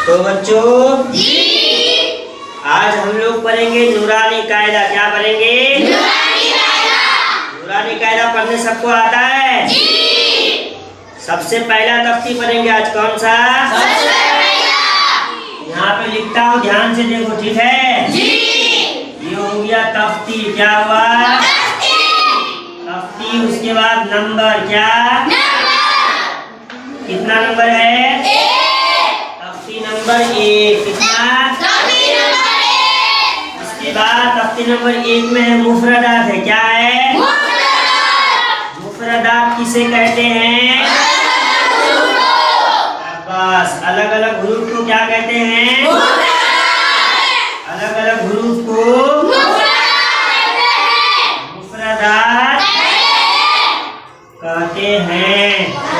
तो बच्चों आज हम लोग पढ़ेंगे नूरानी कायदा। क्या पढ़ेंगे? नूरानी कायदा पढ़ने सबको आता है? सबसे पहला तख्ती पढ़ेंगे आज। कौन सा? यहाँ पे लिखता हूँ, ध्यान से देखो, ठीक है? ये हो गया तख्ती। क्या हुआ? तख्ती। उसके बाद नंबर। क्या? कितना नंबर है? तख्ती नंबर 1। कितना? इसके बाद तख्ती नंबर 1 में है मुफरदात है। क्या है? मुफरदात किसे कहते हैं? बस अलग अलग हुरूफ को क्या कहते हैं? अलग अलग हुरूफ को मुफरदात कहते हैं।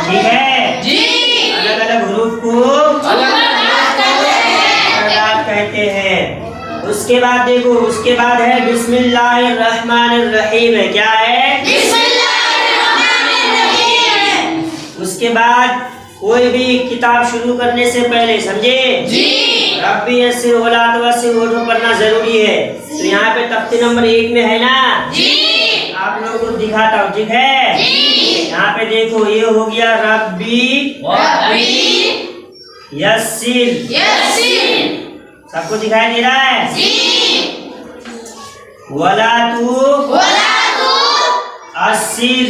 ठीक है? अलग अलग हुरूफ को मुफरदात कहते हैं। उसके बाद देखो, उसके बाद है बिस्मिल्लाहिर्रहमानिर्रहीम है। क्या है? उसके बाद कोई भी किताब शुरू करने से पहले, समझे, रब्बी यस्सिर वला तुअस्सिर वो पढ़ना जरूरी है। तो यहाँ पे तख्ती नंबर 1 में है ना, आप लोगों को दिखाता हूँ। ठीक है? यहाँ पे देखो, ये हो गया रब्बी यस्सिर। सबको दिखाई दे रहा है? वला तू अस्सिर।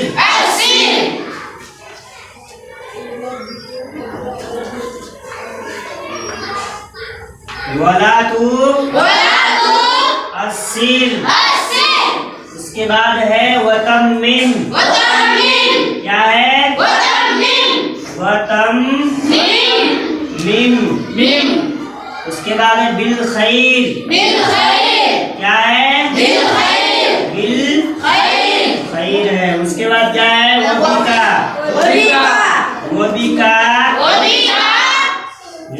वला तू अस्सिर। उसके बाद है वतम्मिम। क्या है? वतम्मिम। उसके बाद है बिल खैर। क्या है? बिल खैर है। उसके बाद क्या है? वबिका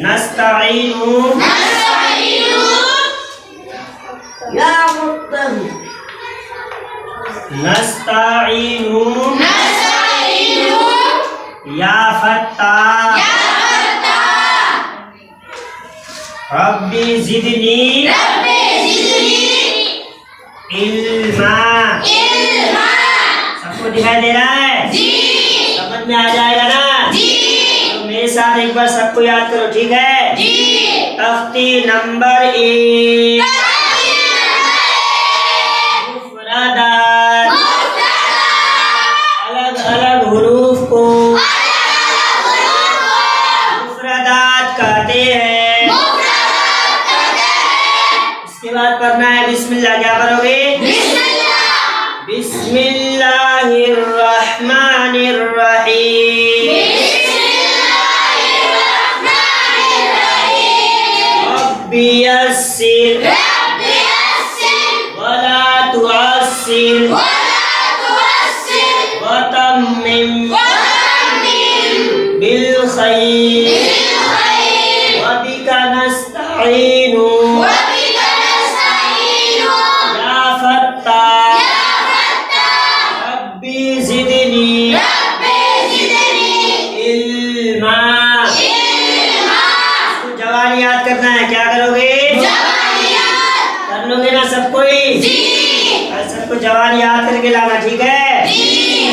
नस्तईनु। या फत्ताह। रब्बी ज़िदनी इल्मा। सबको दिखाई दे रहा है? समझ में आ जाएगा ना? तो मेरे साथ एक बार सबको याद करो। ठीक है? तख्ती नंबर 1 मुफरदात। अलग अलग हुरूफ को मुफरदात कहते हैं। उसके बाद पढ़ना है बिस्मिल्लाह। क्या पढ़ोगे? बिस्मिल्लाहिर्रहमानिर्रहीम। रब्बी यस्सिर वला तुअस्सिर वतम्मिम बिल खैर वबिका नस्तईनु या फत्ताह रब्बी ज़िदनी इल्मा। इसको जवान याद करना है। क्या करोगे? कर लोगे ना सबको ही? सबको जवान याद करके लाना। ठीक है?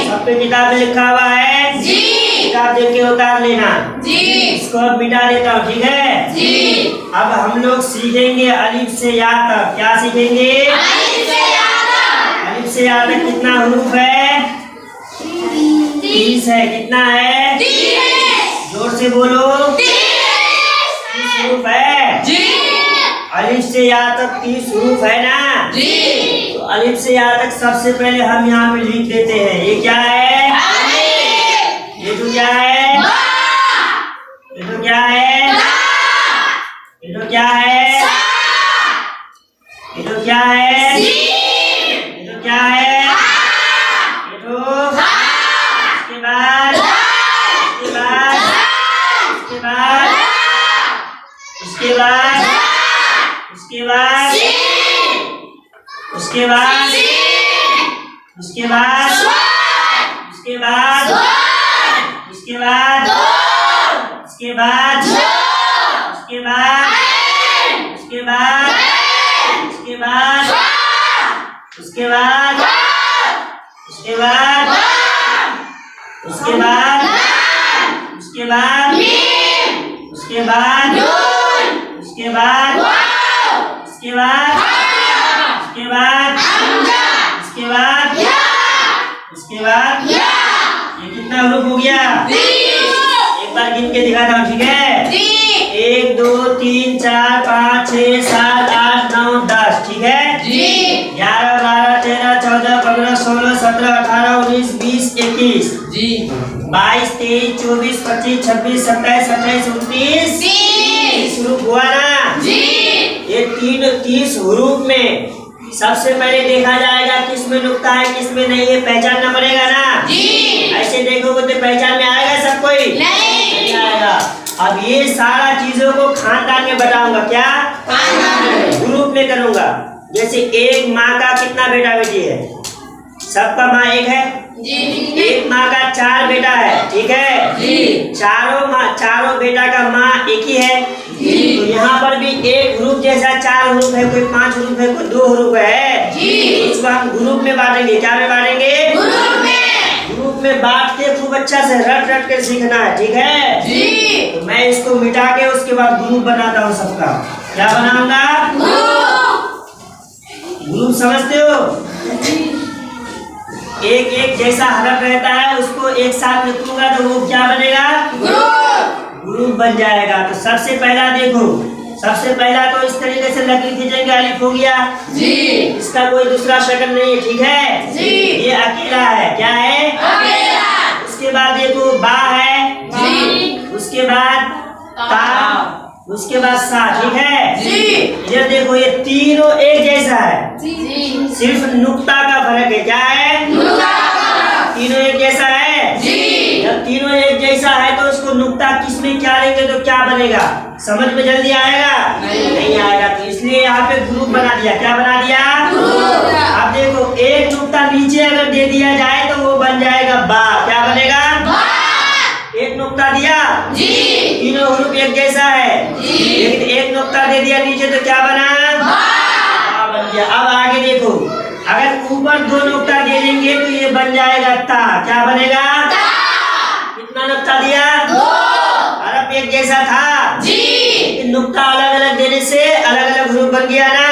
सब पे किताब में लिखा हुआ है, किताब देख के उतार लेना। इसको अब मिटा देता हूँ। ठीक है? अब हम लोग सीखेंगे अलिफ से या तक। क्या सीखेंगे? अलिफ से या तक कितना हुरूफ है? 30 है। कितना है? जोर से बोलो। 30 हुरूफ है। अलिफ से या तक 30 हुरूफ है ना? तो अलिफ से या तक सबसे पहले हम यहाँ पे लिख देते हैं। ये क्या है? ये तो क्या है? ये तो क्या है? ये तो क्या है? ये तो क्या है? ये तो क्या है? ये तो उसके बाद उसके बाद उसके बाद उसके बाद उसके बाद उसके बाद उसके बाद उसके बाद उसके उसके बाद उसके बाद उसके बाद उसके बाद उसके बाद उसके बाद उसके बाद उसके बाद उसके बाद उसके बाद उसके बाद उसके बाद उसके बाद ये कितना ग्रुप हो गया? एक बार गिन के दिखाता हूँ, ठीक है? 1 2 3 4 5 6 7 8 9 10, ठीक है? 11 12 13 14 15 16 17 18 19 20 21 22 23 24 25 26 27 28 29 30 ग्रुप हुआ ना? ये 30 ग्रुप में सबसे पहले देखा जाएगा किस में नुक्ता है किस में नहीं है, पहचानना पड़ेगा ना? ऐसे देखोगे तो पहचान में आएगा सब कोई? नहीं आएगा। अब ये सारा चीजों को खानदान में बताऊंगा, क्या ग्रुप में करूंगा। जैसे एक माँ का कितना बेटा बेटी है? सबका माँ एक है। एक माँ का 4 बेटा है, ठीक है? चारों बेटा का माँ एक ही है। तो यहाँ पर भी एक ग्रुप जैसा 4 ग्रुप है, कोई 5 ग्रुप है, कोई 2 ग्रुप है। इसको हम ग्रुप में बांटेंगे। क्या में बांटेंगे? ग्रुप में बांट के खूब अच्छा से रट कर सीखना है, ठीक है? तो मैं इसको मिटा के उसके बाद ग्रुप बनाता हूँ सबका। क्या बनाऊंगा? ग्रुप समझते हो? एक जैसा हरफ रहता है, उसको एक साथ लिखूंगा तो वो क्या बनेगा? ग्रुप बन जाएगा। तो सबसे पहला देखो, सबसे पहला तो इस तरीके से लकीर खींचेंगे, अलिफ हो गया। इसका कोई दूसरा शक्ल नहीं है, ठीक है? ये अकेला है। क्या है? अकेला। उसके बाद देखो बा है, उसके बाद ता, उसके बाद सा, ठीक है? इधर देखो ये तीनों एक जैसा है, सिर्फ नुक्ता का फर्क है। क्या है? तीनों एक जैसा है। जब तीनों एक जैसा है तो उसको नुक्ता किस में क्या लेंगे तो क्या बनेगा? समझ में जल्दी आएगा? नहीं आएगा। तो इसलिए यहाँ पे ग्रुप बना दिया। क्या बना दिया? अब देखो एक नुक्ता नीचे अगर दे दिया जाए तो वो बन जाएगा बा। क्या बनेगा? एक नुक्ता दिया, तीनों ग्रुप एक जैसा है, लेकिन एक नुक्ता दे दिया नीचे तो क्या बना? बा बन गया। अब आगे देखो, अगर ऊपर 2 नुक्ता दे देंगे तो ये बन जाएगा ता। क्या बनेगा? कितना नुक्ता दिया? 2। हरफ एक जैसा था, लेकिन नुक्ता अलग अलग देने से अलग अलग ग्रुप बन गया ना?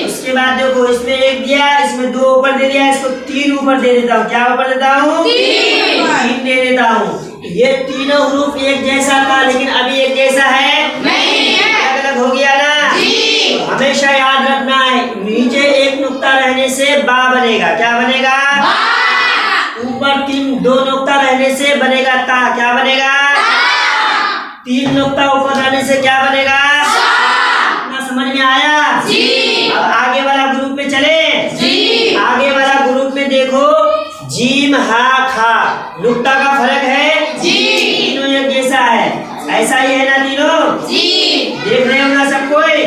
उसके बाद देखो इसमें 1 दिया, इसमें 2 ऊपर दे दिया, इसको 3 ऊपर दे देता हूँ। क्या ऊपर देता हूँ? 3 दे देता हूँ। ये तीनों ग्रुप एक जैसा था, लेकिन अभी एक जैसा है नहीं है, अलग अलग हो गया ना? तो हमेशा याद रखना है, नीचे एक नुक्ता रहने से बा बनेगा। क्या बनेगा? ऊपर 2 नुक्ता रहने से बनेगा ता। क्या बनेगा? 3 नुक्ता ऊपर रहने से क्या बनेगा? इतना समझ में आया? अब आगे वाला ग्रुप में चले। आगे वाला ग्रुप में देखो, जीम हा खा, नुक्ता का फर्क है। तीनों एक जैसा है, ऐसा ही है ना? तीनों देख रहे हो ना सब कोई?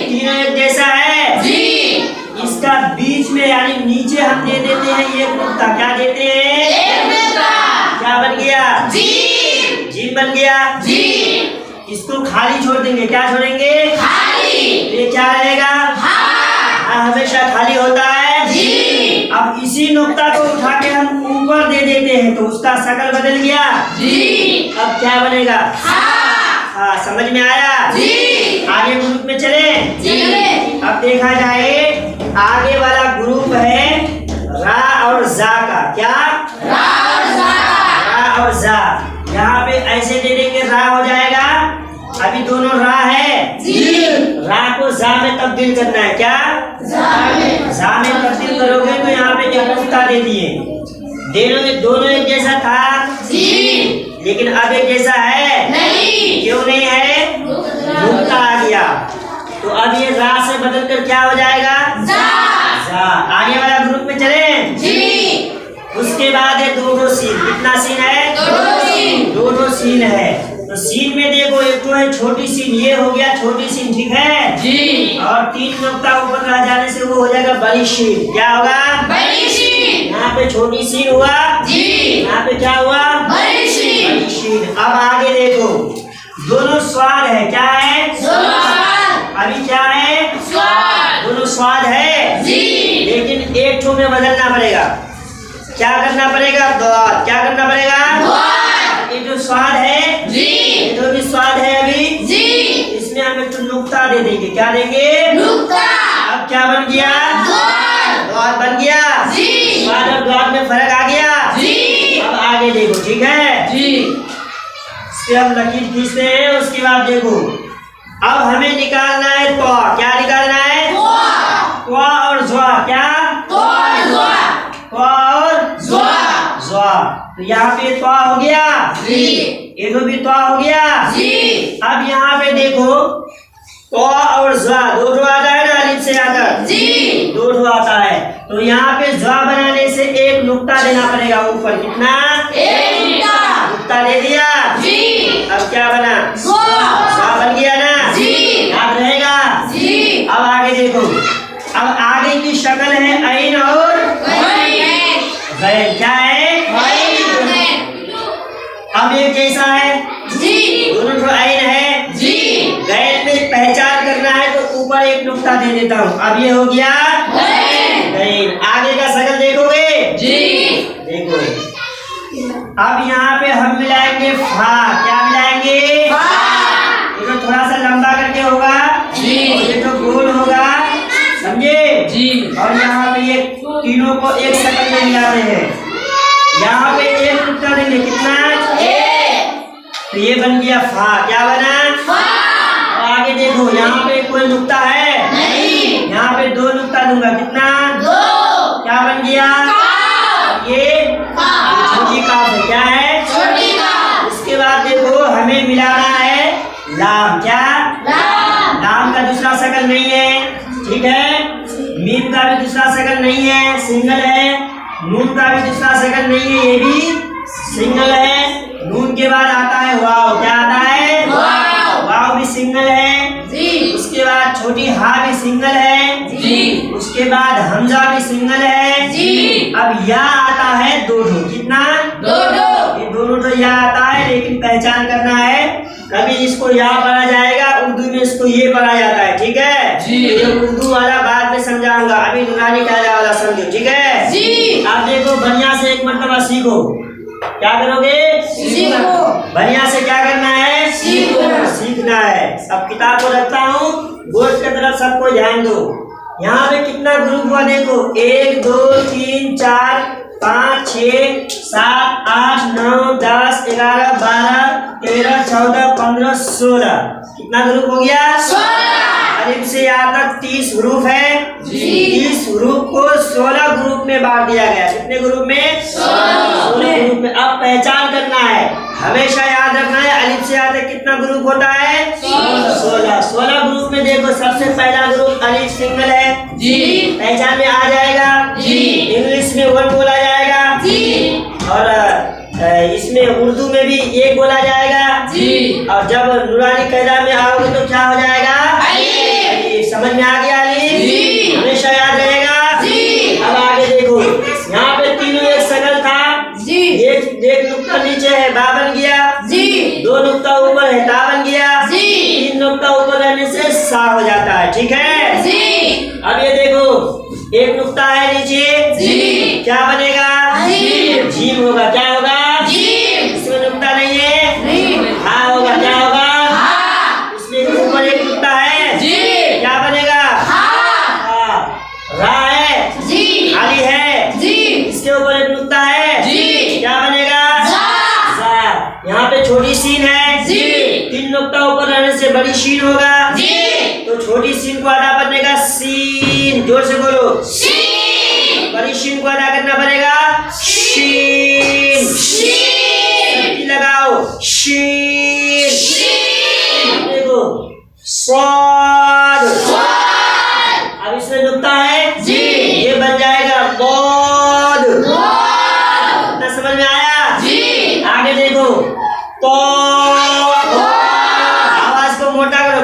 तीनों एक जैसा है। इसका बीच में यानी नीचे हम दे देते हैं एक नुक्ता। क्या देते हैं? क्या बन गया? जीम बन गया। इसको खाली छोड़ देंगे। क्या छोड़ेंगे? खाली। ये क्या रहेगा? हमेशा खाली होता है। अब इसी नुक्ता को उठा के हम ऊपर दे देते हैं तो उसका शक्ल बदल गया। अब क्या बनेगा? हाँ, समझ में आया? आगे ग्रुप में चले। अब देखा जाए आगे वाला ग्रुप है रा और जा का। क्या? रा और जा। यहाँ पे ऐसे दे देंगे, रा हो जाएगा। अभी दोनों रा है, रा को जा में तब्दील करना है। क्या? जा में तब्दील करोगे तो यहाँ पे एक नुक्ता दे दिए। दोनों एक जैसा था, लेकिन अब एक जैसा है नहीं। क्यों नहीं है? नुक्ता आ गया। तो अब ये रा से बदल कर क्या हो जाएगा? जा। आगे वाला ग्रुप में चले। उसके बाद है 2 सीन। कितना सीन है? 2 सीन है। तो सीन में देखो, एक तो है छोटी सीन, ये हो गया छोटी सीन, ठीक है? और 3 नुक्ता ऊपर रह जाने से वो हो जाएगा बड़ी सीन। क्या होगा? बड़ी सीन। यहाँ पे छोटी सीन हुआ, यहाँ पे क्या हुआ? बड़ी सीन। अब आगे देखो, दोनों स्वाद है। क्या है? अभी क्या है? दोनों स्वाद है लेकिन एक ठो में बदलना पड़ेगा। क्या करना पड़ेगा? द्वाद। क्या करना पड़ेगा? ये जो स्वाद है ये जो भी स्वाद है अभी इसमें हम एक नुक्ता दे देंगे। क्या देंगे? अब क्या बन गया? द्वाद बन गया। स्वाद और द्वाद में फर्क आ गया। अब आगे देखो, ठीक है? इस पे हम लकीर खींचते हैं। उसके बाद देखो, अब हमें निकालना है त्वा। क्या निकालना है? त्वा और ज्वा। क्या? त्वा और ज्वा। तो यहाँ पे त्वा हो गया, ये तो भी त्वा हो गया। अब यहाँ पे देखो, त्वा और ज्वा दो ठो आता है ना, अलिफ से आकर दो ठो आता है। तो यहाँ पे ज्वा बनाने से एक नुक्ता देना पड़ेगा ऊपर। कितना? नुक्ता दे दिया। अब क्या बना? ज्वा बन गया ना, याद रहेगा। अब आगे देखो, अब आगे की शक्ल है ऐन और गैन। क्या है? अब ये कैसा है? दोनों तो ऐन है। गैन में पहचान करना है तो ऊपर एक नुक्ता दे देता हूँ। अब ये हो गया गैन। आगे का शक्ल देखोगे? देखो, अब यहाँ पे हम मिलाएंगे फा। क्या मिलाएंगे? ये तो थोड़ा सा लंबा करके होगा और ये तो गोल होगा, समझे? और यहाँ पे ये तीनों को एक शक्ल में मिला रहे हैं। यहाँ पे एक नुक्ता देंगे। कितना? तो ये बन गया फा। क्या बना? और आगे देखो, यहाँ पे कोई नुक्ता है? यहाँ पे दो नुक्ता दूंगा। कितना? क्या बन गया? ये छोटी काफ है। क्या है? इसके बाद देखो, हमें मिलाना है लाम। क्या? लाम का दूसरा शक्ल नहीं है, ठीक है? मीम का भी दूसरा शक्ल नहीं है, सिंगल है। नून का भी दूसरा शक्ल नहीं है, ये भी सिंगल है। नून के बाद आता है वाव। क्या आता है? वाव भी सिंगल है। उसके बाद छोटी हा भी सिंगल है। उसके बाद हमजा भी सिंगल है। अब या आता है दो ठो। कितना? ये दोनों तो या आता है, लेकिन पहचान करना है। कभी इसको या पढ़ा जाएगा, उर्दू में इसको ये पढ़ा जाता है, ठीक है? ये उर्दू वाला बाद में समझाऊंगा, अभी नुरानी कायदा वाला समझो, ठीक है? आप देखो, बढ़िया से एक मरतबा सीखो। क्या करोगे? बढ़िया से क्या करना है? सीखना है। अब किताब को रखता हूँ, बोर्ड की तरफ सबको ध्यान दो। यहाँ पे कितना ग्रुप हुआ देखो, 1 2 3 4 5 6 7 8 9 10 11 12 13 14 15 16। कितना ग्रुप हो गया? 16। अलिफ से यहाँ तक 30 ग्रुप है। 30 ग्रुप को 16 ग्रुप में बांट दिया गया। कितने ग्रुप में? 16 ग्रुप में। अब पहचान करना है, हमेशा याद रखना है, अलिफ से यहाँ तक कितना ग्रुप होता है? 16। 16 ग्रुप में देखो, सबसे पहला ग्रुप अलिफ सिंगल है, पहचान में आ जाएगा। इंग्लिश में वन बोला जाएगा और इसमें उर्दू में भी एक बोला जाएगा। और जब नूरानी कायदा में आओगे तो क्या हो जाएगा? समझ में आ गया? अलिफ हमेशा याद रहेगा। अब आगे देखो, यहाँ पे तीनों एक शक्ल था। एक नुक्ता नीचे है, बा बन गया। दो नुक्ता ऊपर है, ता बन गया। 3 नुक्ता ऊपर रहने से सा हो जाता है, ठीक है? अब ये देखो, एक नुक्ता है नीचे, क्या बनेगा? जीम होगा। क्या होगा? इसमें नुक्ता नहीं है, हा होगा। क्या होगा? इसमें ऊपर एक नुक्ता है, क्या बनेगा? रा है, खाली है। इसके ऊपर एक नुक्ता है, क्या बनेगा? यहाँ पे छोटी सीन है, 3 नुक्ता ऊपर रहने से बड़ी शीन होगा। तो छोटी सीन को अदा करने का सीन, जोर से बोलो, बड़ी शीन को अदा करना पड़ेगा। शीन, सबकी लगाओ, शीन। देखो, स्वाद। अब इसमें नुक्ता है, ये बन जाएगा bod। कितना समझ में आया? आगे देखो, तो आवाज को मोटा करो,